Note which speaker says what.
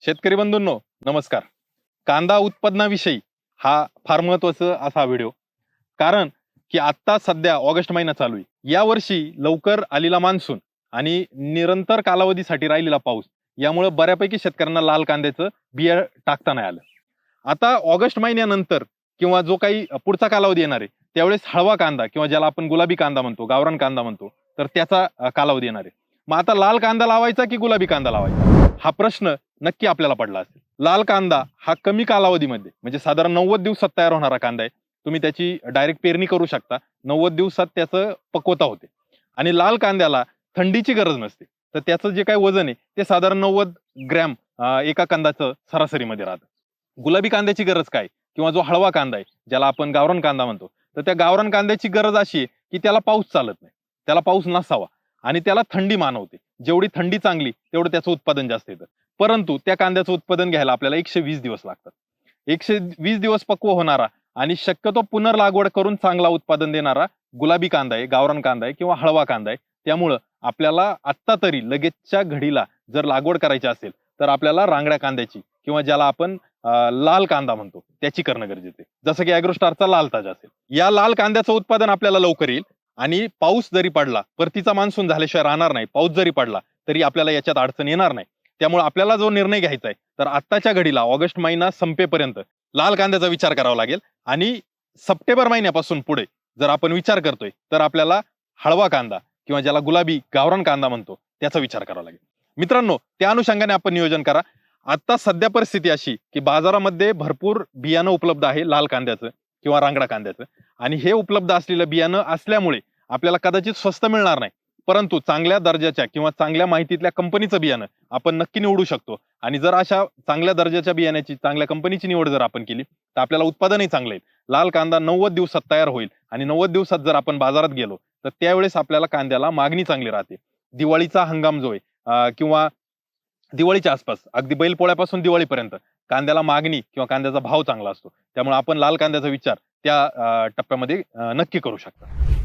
Speaker 1: शेतकरी बंधूंनो, नमस्कार. कांदा उत्पादनाविषयी हा फार महत्वाचा असा व्हिडिओ. कारण की आता सध्या ऑगस्ट महिना चालू आहे. यावर्षी लवकर आलेला मान्सून आणि निरंतर कालावधीसाठी राहिलेला पाऊस यामुळे बऱ्यापैकी शेतकऱ्यांना लाल कांद्याचं बिया टाकता नाही आलं. आता ऑगस्ट महिन्यानंतर किंवा जो काही पुढचा कालावधी येणार आहे, त्यावेळेस हळवा कांदा किंवा ज्याला आपण गुलाबी कांदा म्हणतो, गावरान कांदा म्हणतो, तर त्याचा कालावधी येणार आहे. मग आता लाल कांदा लावायचा की गुलाबी कांदा लावायचा? हा प्रश्न नक्की आपल्याला पडला असेल. लाल कांदा हा कमी कालावधीमध्ये म्हणजे साधारण 90 दिवसात तयार होणारा कांदा आहे. तुम्ही त्याची डायरेक्ट पेरणी करू शकता. 90 दिवसात त्याचं पक्वता होते. आणि लाल कांद्याला थंडीची गरज नसते. तर त्याचं जे काही वजन आहे ते साधारण 90 ग्रॅम एका कांद्याचं सरासरीमध्ये राहतं. गुलाबी कांद्याची गरज काय? किंवा जो हळवा कांदा आहे, ज्याला आपण गावरान कांदा म्हणतो. तर त्या गावरान कांद्याची गरज अशी आहे, की त्याला पाऊस चालत नाही. त्याला पाऊस नसावा आणि त्याला थंडी मानवते. जेवढी थंडी चांगली, तेवढं त्याचं उत्पादन जास्त येतं. परंतु त्या कांद्याचं उत्पादन घ्यायला आपल्याला 120 दिवस लागतात. 120 दिवस पक्व होणारा आणि शक्यतो पुनर्लागवड करून चांगला उत्पादन देणारा गुलाबी कांदा आहे, गावरान कांदा आहे किंवा हळवा कांदा आहे. त्यामुळं आपल्याला आत्ता तरी लगेचच्या घडीला जर लागवड करायची असेल, तर आपल्याला रांगड्या कांद्याची किंवा ज्याला आपण लाल कांदा म्हणतो, त्याची करणं गरजेचं आहे. जसं की ॲग्रोस्टारचा लाल ताजा असेल. या लाल कांद्याचं उत्पादन आपल्याला लवकर येईल आणि पाऊस जरी पडला, परतीचा मान्सून झाल्याशिवाय राहणार नाही. पाऊस जरी पडला, तरी आपल्याला याच्यात अडचण येणार नाही. त्यामुळे आपल्याला जो निर्णय घ्यायचा आहे, तर आत्ताच्या घडीला ऑगस्ट महिना संपेपर्यंत लाल कांद्याचा विचार करावा लागेल आणि सप्टेंबर महिन्यापासून पुढे जर आपण विचार करतोय, तर आपल्याला हळवा कांदा किंवा ज्याला गुलाबी गावरान कांदा म्हणतो, त्याचा विचार करावा लागेल. मित्रांनो, त्या अनुषंगाने आपण नियोजन करा. आता सध्या परिस्थिती अशी, की बाजारामध्ये भरपूर बियाणं उपलब्ध आहे लाल कांद्याचं किंवा रांगडा कांद्याचं आणि हे उपलब्ध असलेलं बियाणं असल्यामुळे आपल्याला कदाचित स्वस्त मिळणार नाही. परंतु चांगल्या दर्जाच्या किंवा चांगल्या माहितीतल्या कंपनीचं बियाणं आपण नक्की निवडू शकतो आणि जर अशा चांगल्या दर्जाच्या बियाण्याची, चांगल्या कंपनीची निवड जर आपण केली, तर आपल्याला उत्पादनही चांगलं येईल. लाल कांदा 90 दिवसात तयार होईल आणि 90 दिवसात जर आपण बाजारात गेलो, तर त्यावेळेस आपल्याला कांद्याला मागणी चांगली राहते. दिवाळीचा हंगाम जो आहे किंवा दिवाळीच्या आसपास अगदी बैलपोळ्यापासून दिवाळीपर्यंत कांद्याला मागणी किंवा कांद्याचा भाव चांगला असतो. त्यामुळे आपण लाल कांद्याचा विचार त्या टप्प्यामध्ये नक्की करू शकता.